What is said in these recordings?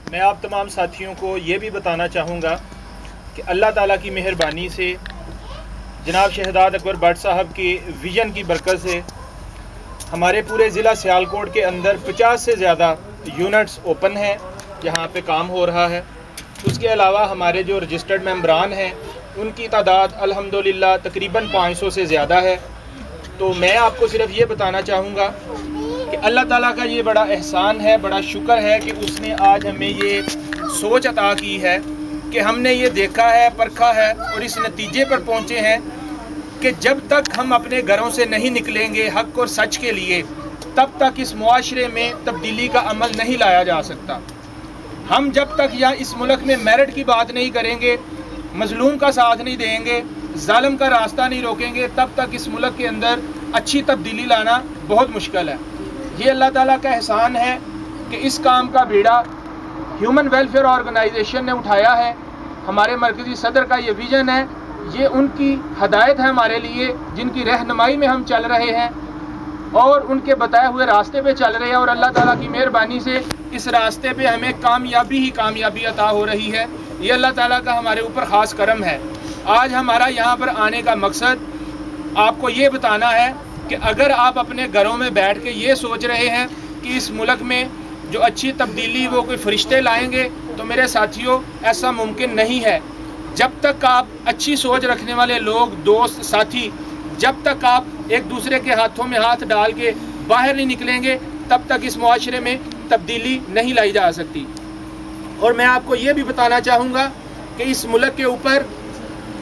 میں آپ تمام ساتھیوں کو یہ بھی بتانا چاہوں گا کہ اللہ تعالیٰ کی مہربانی سے جناب شہزاد اکبر بٹ صاحب کی ویژن کی برکت سے ہمارے پورے ضلع سیالکوٹ کے اندر 50 سے زیادہ یونٹس اوپن ہیں جہاں پہ کام ہو رہا ہے۔ اس کے علاوہ ہمارے جو رجسٹرڈ ممبران ہیں ان کی تعداد الحمدللہ تقریباً 500 سے زیادہ ہے۔ تو میں آپ کو صرف یہ بتانا چاہوں گا کہ اللہ تعالیٰ کا یہ بڑا احسان ہے، بڑا شکر ہے کہ اس نے آج ہمیں یہ سوچ عطا کی ہے کہ ہم نے یہ دیکھا ہے، پرکھا ہے اور اس نتیجے پر پہنچے ہیں کہ جب تک ہم اپنے گھروں سے نہیں نکلیں گے حق اور سچ کے لیے، تب تک اس معاشرے میں تبدیلی کا عمل نہیں لایا جا سکتا۔ ہم جب تک یا اس ملک میں میرٹ کی بات نہیں کریں گے، مظلوم کا ساتھ نہیں دیں گے، ظالم کا راستہ نہیں روکیں گے، تب تک اس ملک کے اندر اچھی تبدیلی لانا بہت مشکل ہے۔ یہ اللہ تعالیٰ کا احسان ہے کہ اس کام کا بیڑا ہیومن ویلفیئر آرگنائزیشن نے اٹھایا ہے۔ ہمارے مرکزی صدر کا یہ ویژن ہے، یہ ان کی ہدایت ہے ہمارے لیے، جن کی رہنمائی میں ہم چل رہے ہیں اور ان کے بتائے ہوئے راستے پہ چل رہے ہیں، اور اللہ تعالیٰ کی مہربانی سے اس راستے پہ ہمیں کامیابی ہی کامیابی عطا ہو رہی ہے۔ یہ اللہ تعالیٰ کا ہمارے اوپر خاص کرم ہے۔ آج ہمارا یہاں پر آنے کا مقصد آپ کو یہ بتانا ہے کہ اگر آپ اپنے گھروں میں بیٹھ کے یہ سوچ رہے ہیں کہ اس ملک میں جو اچھی تبدیلی وہ کوئی فرشتے لائیں گے، تو میرے ساتھیوں ایسا ممکن نہیں ہے۔ جب تک آپ اچھی سوچ رکھنے والے لوگ، دوست، ساتھی، جب تک آپ ایک دوسرے کے ہاتھوں میں ہاتھ ڈال کے باہر نہیں نکلیں گے، تب تک اس معاشرے میں تبدیلی نہیں لائی جا سکتی۔ اور میں آپ کو یہ بھی بتانا چاہوں گا کہ اس ملک کے اوپر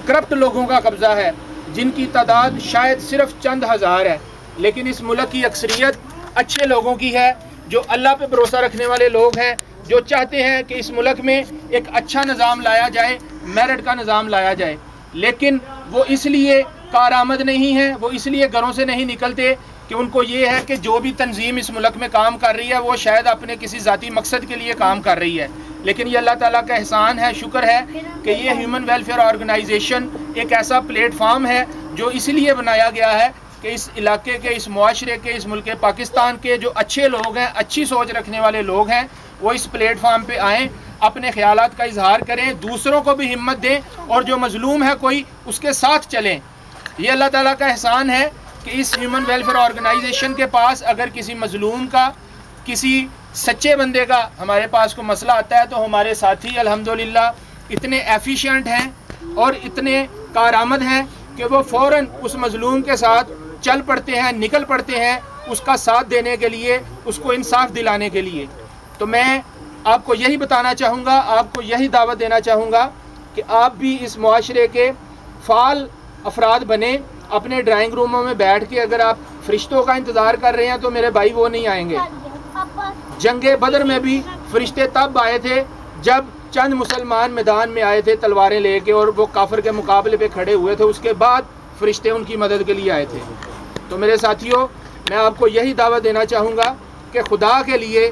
کرپٹ لوگوں کا قبضہ ہے، جن کی تعداد شاید صرف چند ہزار ہے، لیکن اس ملک کی اکثریت اچھے لوگوں کی ہے، جو اللہ پہ بھروسہ رکھنے والے لوگ ہیں، جو چاہتے ہیں کہ اس ملک میں ایک اچھا نظام لایا جائے، میرٹ کا نظام لایا جائے، لیکن وہ اس لیے کارآمد نہیں ہیں، وہ اس لیے گھروں سے نہیں نکلتے کہ ان کو یہ ہے کہ جو بھی تنظیم اس ملک میں کام کر رہی ہے وہ شاید اپنے کسی ذاتی مقصد کے لیے کام کر رہی ہے۔ لیکن یہ اللہ تعالیٰ کا احسان ہے، شکر ہے کہ یہ ہیومن ویلفیئر آرگنائزیشن ایک ایسا پلیٹ فارم ہے جو اس لیے بنایا گیا ہے کہ اس علاقے کے، اس معاشرے کے، اس ملک پاکستان کے جو اچھے لوگ ہیں، اچھی سوچ رکھنے والے لوگ ہیں، وہ اس پلیٹ فارم پہ آئیں، اپنے خیالات کا اظہار کریں، دوسروں کو بھی ہمت دیں، اور جو مظلوم ہے کوئی اس کے ساتھ چلیں۔ یہ اللہ تعالیٰ کا احسان ہے کہ اس ہیومن ویلفیئر آرگنائزیشن کے پاس اگر کسی مظلوم کا، کسی سچے بندے کا ہمارے پاس کو مسئلہ آتا ہے، تو ہمارے ساتھی الحمدللہ اتنے ایفیشینٹ ہیں اور اتنے کارآمد ہیں کہ وہ فوراً اس مظلوم کے ساتھ چل پڑتے ہیں، نکل پڑتے ہیں اس کا ساتھ دینے کے لیے، اس کو انصاف دلانے کے لیے۔ تو میں آپ کو یہی بتانا چاہوں گا، آپ کو یہی دعوت دینا چاہوں گا کہ آپ بھی اس معاشرے کے فعال افراد بنیں۔ اپنے ڈرائنگ روموں میں بیٹھ کے اگر آپ فرشتوں کا انتظار کر رہے ہیں تو میرے بھائی وہ نہیں آئیں گے۔ جنگ بدر میں بھی فرشتے تب آئے تھے جب چند مسلمان میدان میں آئے تھے تلواریں لے کے، اور وہ کافر کے مقابلے پہ کھڑے ہوئے تھے، اس کے بعد فرشتے ان کی مدد کے لیے آئے تھے۔ تو میرے ساتھیوں، میں آپ کو یہی دعوت دینا چاہوں گا کہ خدا کے لیے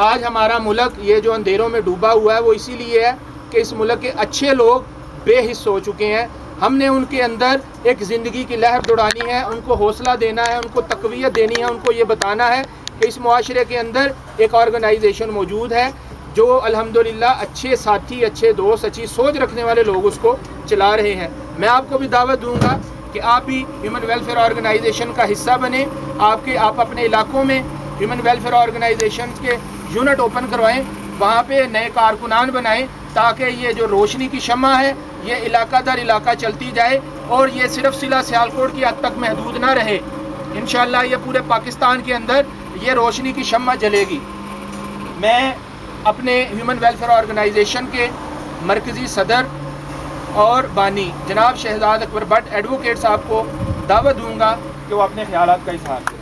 آج ہمارا ملک یہ جو اندھیروں میں ڈوبا ہوا ہے وہ اسی لیے ہے کہ اس ملک کے اچھے لوگ بے حس ہو چکے ہیں۔ ہم نے ان کے اندر ایک زندگی کی لہر دوڑانی ہے، ان کو حوصلہ دینا ہے، ان کو تقویت دینی ہے، ان کو یہ بتانا ہے کہ اس معاشرے کے اندر ایک آرگنائزیشن موجود ہے جو الحمدللہ اچھے ساتھی، اچھے دوست، اچھی سوچ رکھنے والے لوگ اس کو چلا رہے ہیں۔ میں آپ کو بھی دعوت دوں گا کہ آپ بھی ہیومن ویلفیئر آرگنائزیشن کا حصہ بنیں۔ آپ اپنے علاقوں میں ہیومن ویلفیئر آرگنائزیشن کے یونٹ اوپن کروائیں، وہاں پہ نئے کارکنان بنائیں، تاکہ یہ جو روشنی کی شمع ہے یہ علاقہ در علاقہ چلتی جائے اور یہ صرف ضلع سیالکوٹ کی حد تک محدود نہ رہے۔ انشاءاللہ یہ پورے پاکستان کے اندر یہ روشنی کی شمع جلے گی۔ میں اپنے ہیومن ویلفیئر آرگنائزیشن کے مرکزی صدر اور بانی جناب شہزاد اکبر بٹ ایڈوکیٹ صاحب کو دعوت دوں گا کہ وہ اپنے خیالات کا اظہار کریں۔